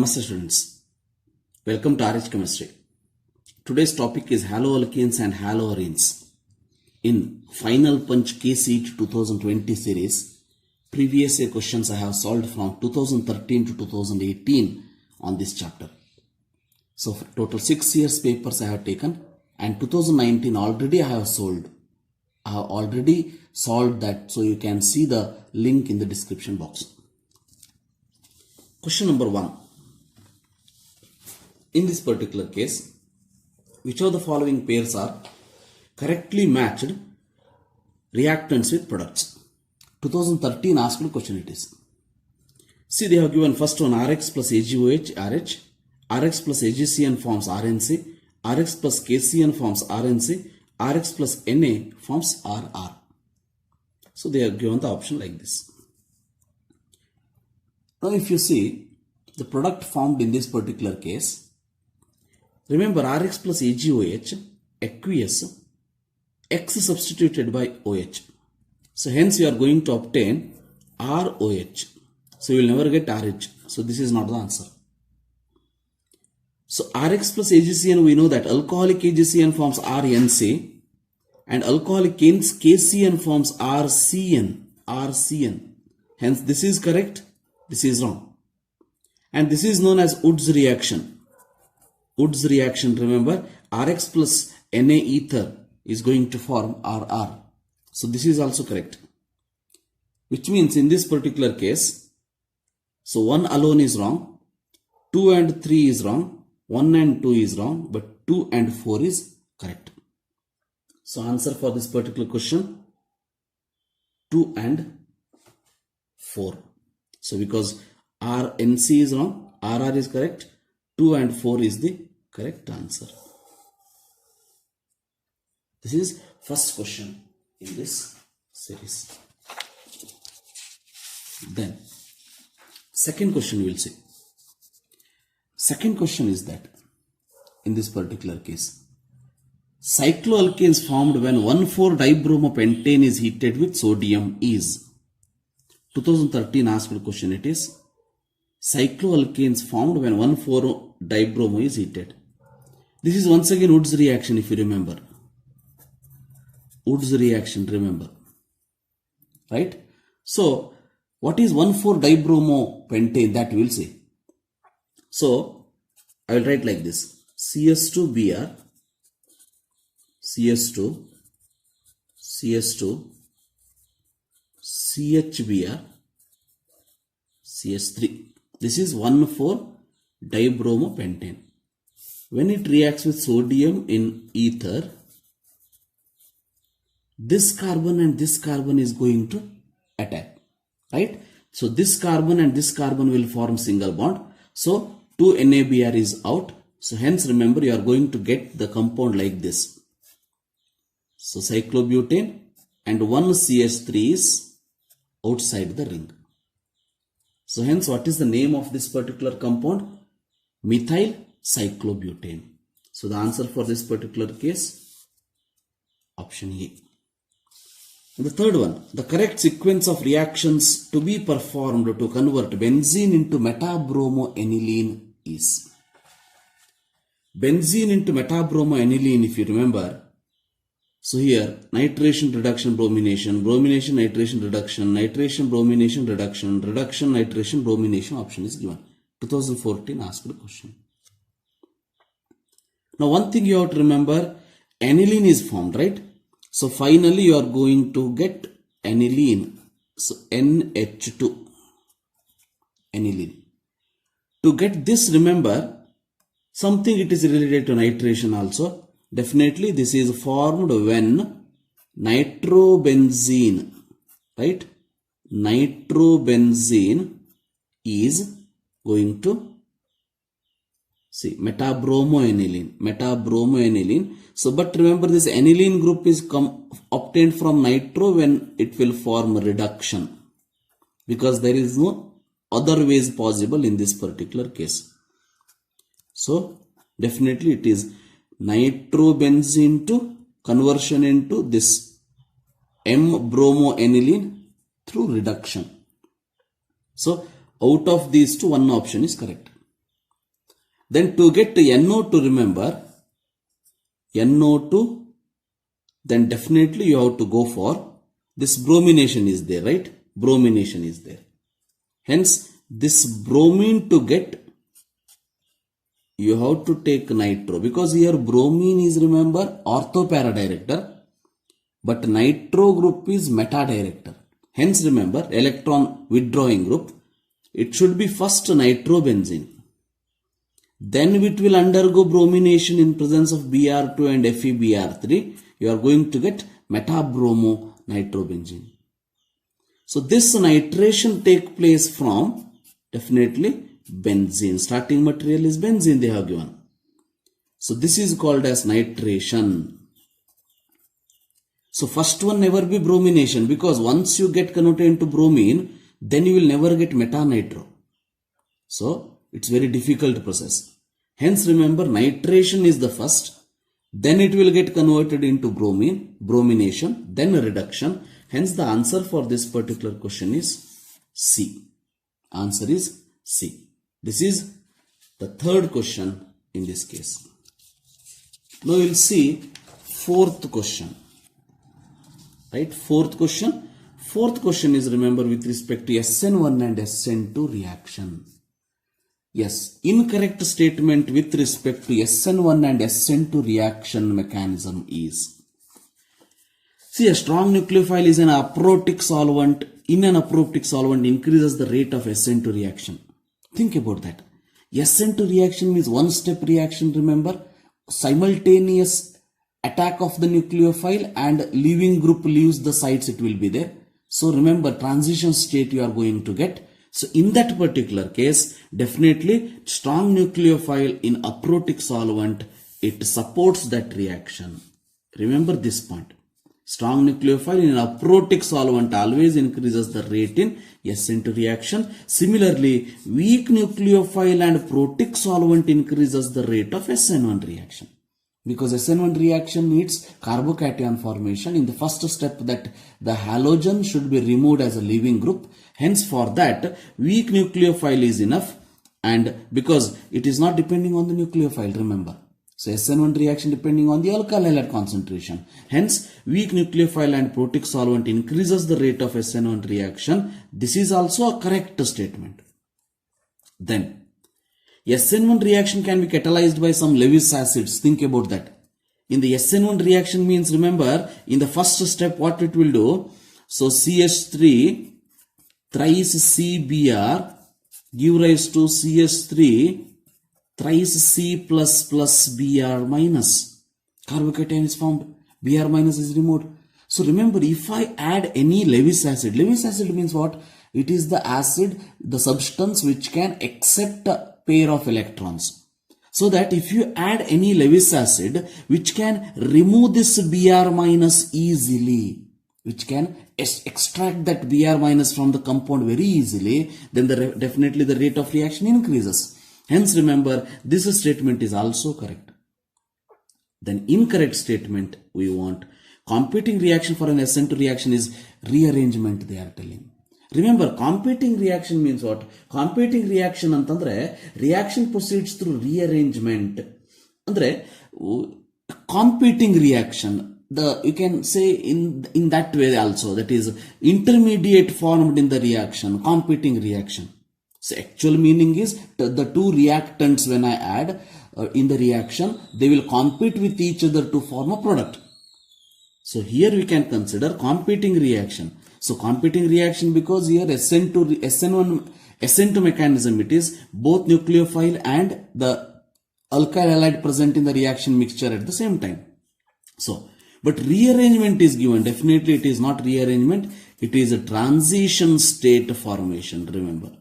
Namaste students, welcome to RH Chemistry. Today's topic is haloalkanes and haloarenes. In final punch KCET 2020 series, previous year questions I have solved from 2013 to 2018 on this chapter. So for total 6 years papers I have taken, and 2019 already I have solved. I have already solved that, so you can see the link in the description box. Question number 1. In this particular case, which of the following pairs are correctly matched reactants with products? 2013 asked question it is. See, they have given first one Rx plus AgOH, RH, Rx plus AgCN forms RNC, Rx plus KCN forms RNC, Rx plus Na forms RR. So they have given the option like this. Now if you see the product formed in this particular case, remember Rx plus AgOH, aqueous, X substituted by OH. So hence you are going to obtain ROH. So you will never get RH. So this is not the answer. So Rx plus AgCN, we know that alcoholic AgCN forms RNC and alcoholic KCN forms RCN. Hence this is correct, this is wrong. And this is known as Wood's reaction. Wood's reaction, remember, Rx plus Na ether is going to form RR. So this is also correct. Which means in this particular case, so 1 alone is wrong, 2 and 3 is wrong, 1 and 2 is wrong, but 2 and 4 is correct. So answer for this particular question, 2 and 4. So because RNC is wrong, RR is correct, 2 and 4 is the correct answer. This is first question in this series. Then second question we will see. Second question is that in this particular case, cycloalkanes formed when 1,4-dibromopentane is heated with sodium is. 2013 asked question it is. Cycloalkanes formed when 1,4-dibromo is heated. This is once again Wood's reaction, if you remember. Wood's reaction, remember. Right? So, what is 1,4-dibromopentane? That we will see. So, I will write like this. CS2Br, CS2, CS2, CHBr, CS3. This is 1,4-dibromopentane. When it reacts with sodium in ether, this carbon and this carbon is going to attack. Right? So this carbon and this carbon will form single bond. So 2 NABR is out. So hence remember you are going to get the compound like this. So cyclobutane and 1 CH3 is outside the ring. So hence what is the name of this particular compound? Methyl cyclobutane. So the answer for this particular case, option A. And the third one, the correct sequence of reactions to be performed to convert benzene into metabromoaniline is. Benzene into metabromoaniline, if you remember. So here, nitration, reduction, bromination, bromination, nitration, reduction, nitration, bromination, reduction, reduction, nitration, bromination option is given. 2014 asked the question. Now one thing you have to remember, aniline is formed, right? So finally you are going to get aniline. So NH2, aniline. To get this, remember, something it is related to nitration also. Definitely this is formed when nitrobenzene, right? Nitrobenzene is going to see metabromoaniline. So but remember this aniline group is obtained from nitro when it will form reduction, because there is no other ways possible in this particular case. So definitely it is nitrobenzene to conversion into this M bromoaniline through reduction. So out of these two, one option is correct. Then to get NO2, remember, NO2, then definitely you have to go for this bromination is there, right? Bromination is there. Hence, this bromine to get, you have to take nitro, because here bromine is, remember, orthopara director, but nitro group is meta director. Hence, remember, electron withdrawing group, it should be first nitrobenzene. Then it will undergo bromination in presence of Br2 and FeBr3. You are going to get metabromo nitrobenzene. So this nitration take place from definitely benzene. Starting material is benzene they have given. So this is called as nitration. So first one never be bromination, because once you get converted into bromine, then you will never get metanitro. So it's very difficult process. Hence remember, nitration is the first, then it will get converted into bromine, bromination, then reduction. Hence the answer for this particular question is C. Answer is C. This is the third question in this case. Now we will see fourth question. Right? Fourth question. Fourth question is, remember, with respect to SN1 and SN2 reaction. Yes, incorrect statement with respect to SN1 and SN2 reaction mechanism is, see, a strong nucleophile is an aprotic solvent. In an aprotic solvent increases the rate of SN2 reaction. Think about that. SN2 reaction means one step reaction, remember, simultaneous attack of the nucleophile and leaving group leaves the sites, it will be there. So remember, transition state you are going to get. So in that particular case, definitely strong nucleophile in aprotic solvent, it supports that reaction. Remember this point. Strong nucleophile in aprotic solvent always increases the rate in SN2 reaction. Similarly, weak nucleophile and protic solvent increases the rate of SN1 reaction. Because SN1 reaction needs carbocation formation. In the first step, that the halogen should be removed as a leaving group. Hence for that, weak nucleophile is enough, and because it is not depending on the nucleophile, remember. So SN1 reaction depending on the alkyl halide concentration. Hence, weak nucleophile and protic solvent increases the rate of SN1 reaction. This is also a correct statement. Then, SN1 reaction can be catalyzed by some Lewis acids. Think about that. In the SN1 reaction means, remember, in the first step what it will do, so CH3 thrice CBr give rise to CH3 thrice C plus plus Br minus. Carbocation is formed, Br minus is removed. So remember, if I add any Lewis acid means what? It is the acid, the substance which can accept a pair of electrons. So that if you add any Lewis acid which can remove this Br minus easily, which can extract that Br minus from the compound very easily, then definitely the rate of reaction increases. Hence remember, this statement is also correct. Then incorrect statement we want. Competing reaction for an SN2 reaction is rearrangement, they are telling. Remember, competing reaction means what? Competing reaction antandre, reaction proceeds through rearrangement. Andre, competing reaction, you can say in that way also, that is intermediate formed in the reaction, competing reaction. So actual meaning is the two reactants when I add in the reaction, they will compete with each other to form a product. So here we can consider competing reaction. So competing reaction, because here SN2 mechanism, it is both nucleophile and the alkyl halide present in the reaction mixture at the same time. So, but rearrangement is given. Definitely it is not rearrangement. It is a transition state formation, remember.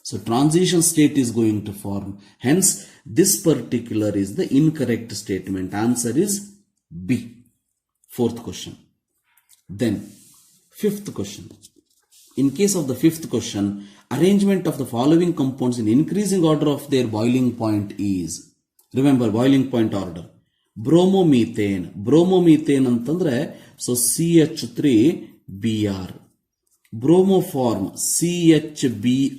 So transition state is going to form. Hence, this particular is the incorrect statement. Answer is B. Fourth question. Then, fifth question. In case of the fifth question, arrangement of the following compounds in increasing order of their boiling point is. Remember, boiling point order. Bromomethane. Bromomethane antandre, so CH3Br. Bromoform, CHBr3.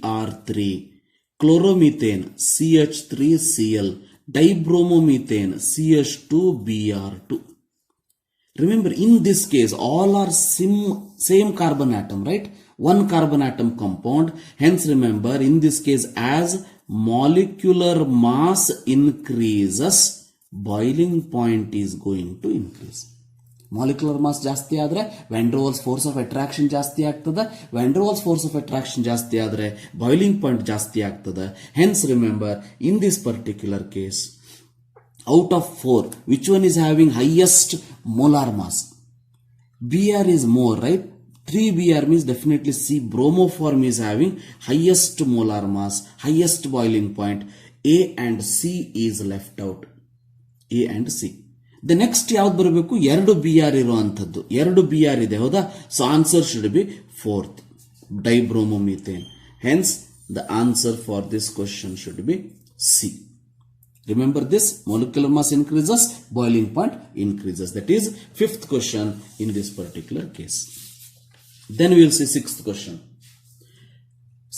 chloromethane CH3Cl, dibromomethane CH2Br2. Remember, in this case, all are same carbon atom, right? One carbon atom compound. Hence, remember, in this case, as molecular mass increases, boiling point is going to increase. Molecular mass ಜಾಸ್ತಿ ಆದ್ರೆ van der Waals force of attraction ಜಾಸ್ತಿ ಆಗ್ತದೆ. van der Waals force of attraction ಜಾಸ್ತಿ ಆದ್ರೆ boiling point ಜಾಸ್ತಿ ಆಗ್ತದೆ. Hence, remember, in this particular case, out of 4, which one is having highest molar mass? Br is more, right? 3Br means definitely C. Bromoform is having highest molar mass, highest boiling point. A and C is left out. A and C. The next ಯಾವ್ದು ಬರಬೇಕು? 2 Br ಇರುವಂತದ್ದು. 2 Br ಇದೆ, ಹೌದಾ? So answer should be 4th, dibromomethane. Hence, the answer for this question should be C. Remember this, molecular mass increases, boiling point increases. That is 5th question in this particular case. Then we will see 6th question.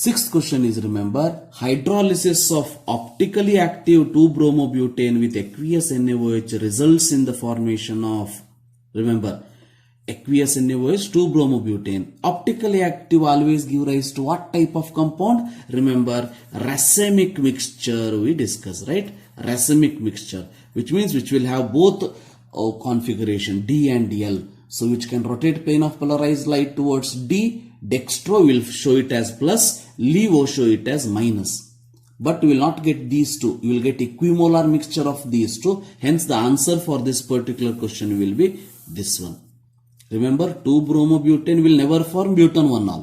6th question is, remember, hydrolysis of optically active 2-bromobutane with aqueous NaOH results in the formation of, remember, aqueous NaOH 2-bromobutane. Optically active always give rise to what type of compound? Remember, racemic mixture we discussed, right? Racemic mixture, which means which will have both configuration D and L. So which can rotate plane of polarized light towards D. Dextro will show it as plus, levo show it as minus. But you will not get these two. You will get equimolar mixture of these two. Hence the answer for this particular question will be this one. Remember, 2-bromobutane will never form butane 1-ol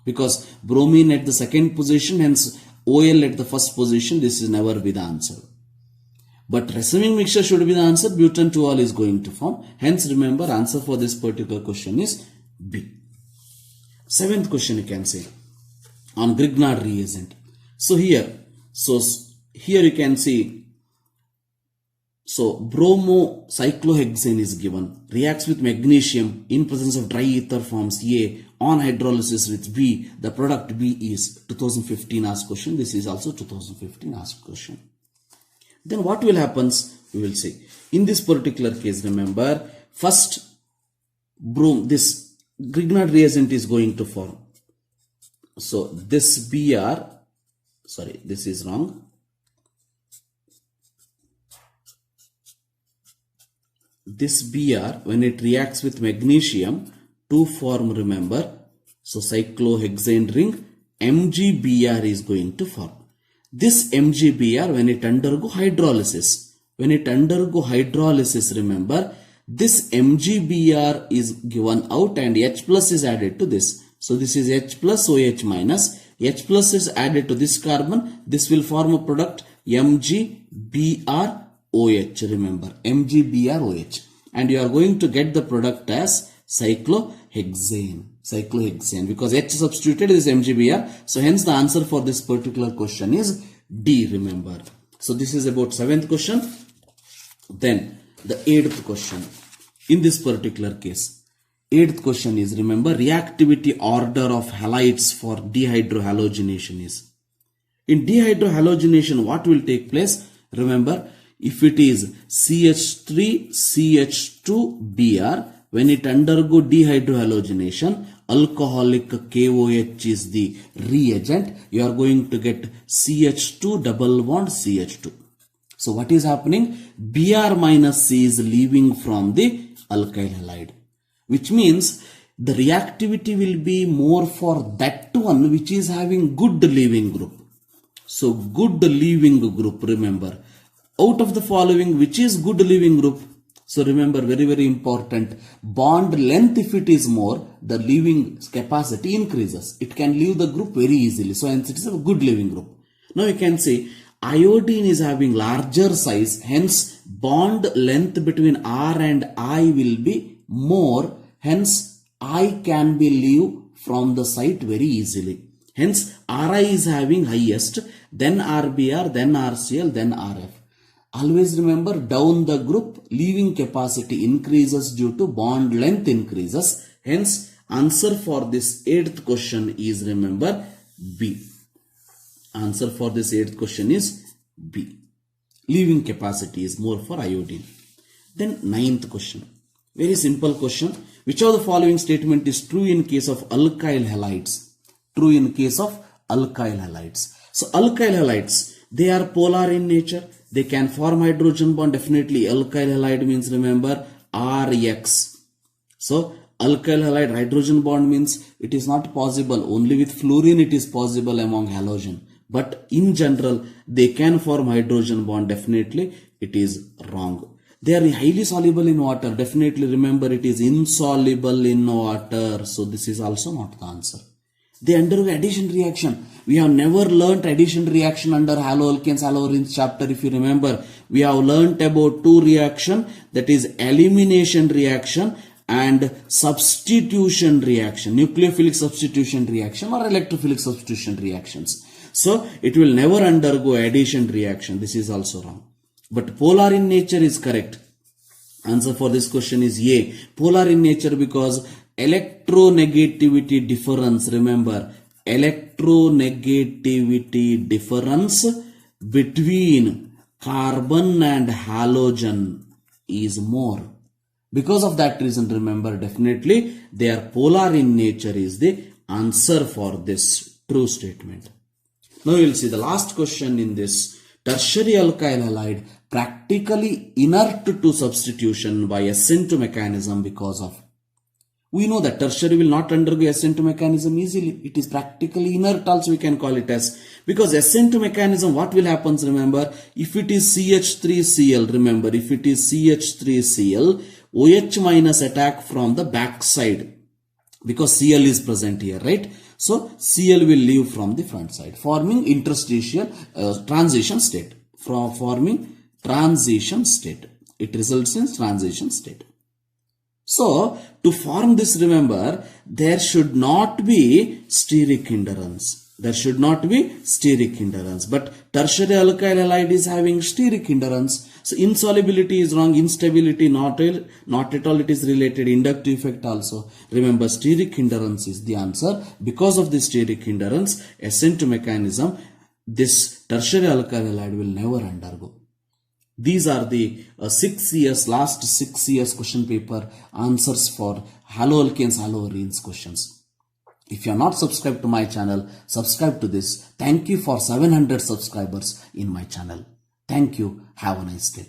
because bromine at the second position, hence OL at the first position. This is never be the answer. But racemic mixture should be the answer. Butane 2-ol is going to form. Hence, remember, answer for this particular question is B. 7th question you can say on Grignard reagent. So here you can see, so bromocyclohexane is given, reacts with magnesium in presence of dry ether forms A, on hydrolysis with B, the product B is 2015 asked question. This is also 2015 asked question. Then what will happen? We will see. In this particular case, remember, first this Grignard reagent is going to form. So this Br, sorry, this is wrong. This Br, when it reacts with magnesium to form, remember, so cyclohexane ring, MgBr is going to form. This MgBr, when it undergo hydrolysis, remember, this MgBr is given out and H plus is added to this. So this is H plus OH minus. H plus is added to this carbon. This will form a product MgBrOH. Remember, MgBrOH. And you are going to get the product as cyclohexane. Because H substituted is MgBr. So hence the answer for this particular question is D, remember. So this is about 7th question. Then the 8th question. In this particular case, 8th question is, remember, reactivity order of halides for dehydrohalogenation is. In dehydrohalogenation, what will take place? Remember, if it is CH3CH2Br, when it undergo dehydrohalogenation, alcoholic KOH is the reagent. You are going to get CH2 double bond CH2. So what is happening? Br minus C is leaving from the alkyl halide, which means the reactivity will be more for that one which is having good leaving group. So good leaving group, remember, out of the following, which is good leaving group? So remember, very, very important, bond length, if it is more, the leaving capacity increases. It can leave the group very easily. So hence it is a good leaving group. Now you can say iodine is having larger size, hence bond length between R and I will be more, hence I can be leave from the site very easily. Hence Ri is having highest, then RBr, then RCl, then RF. Always remember, down the group leaving capacity increases due to bond length increases. Hence answer for this 8th question is, remember, B. Answer for this 8th question is B. Leaving capacity is more for iodine. Then 9th question. Very simple question. Which of the following statement is true in case of alkyl halides? True in case of alkyl halides. So alkyl halides, they are polar in nature. They can form hydrogen bond. Definitely alkyl halide means, remember, RX. So alkyl halide hydrogen bond means it is not possible. Only with fluorine it is possible among halogen. But in general, they can form hydrogen bond. Definitely it is wrong. They are highly soluble in water. Definitely remember, it is insoluble in water. So this is also not the answer. They undergo addition reaction. We have never learnt addition reaction under haloalkanes, haloarenes chapter. If you remember, we have learnt about two reaction, that is elimination reaction and substitution reaction, nucleophilic substitution reaction or electrophilic substitution reactions. So it will never undergo addition reaction. This is also wrong. But polar in nature is correct. Answer for this question is A. Polar in nature because electronegativity difference, remember, electronegativity difference between carbon and halogen is more. Because of that reason, remember, definitely they are polar in nature is the answer for this true statement. Now you will see the last question in this. Tertiary alkyl halide practically inert to substitution by SN2 mechanism because of. We know that tertiary will not undergo SN2 mechanism easily. It is practically inert also, we can call it as. Because SN2 mechanism, what will happen, remember, if it is CH3Cl, remember, if it is CH3Cl, OH minus attack from the back side. Because Cl is present here, right? So Cl will leave from the front side, forming interstitial transition state. Forming transition state. It results in transition state. So to form this, remember, there should not be steric hindrance. There should not be steric hindrance. But tertiary alkyl halide is having steric hindrance. So insolubility is wrong. Instability not at all. It is related. Inductive effect also. Remember, steric hindrance is the answer. Because of this steric hindrance, SN2 mechanism, this tertiary alkyl halide will never undergo. These are the last 6 years question paper answers for haloalkanes, haloarenes questions. If you are not subscribed to my channel, subscribe to this. Thank you for 700 subscribers in my channel. Thank you. Have a nice day.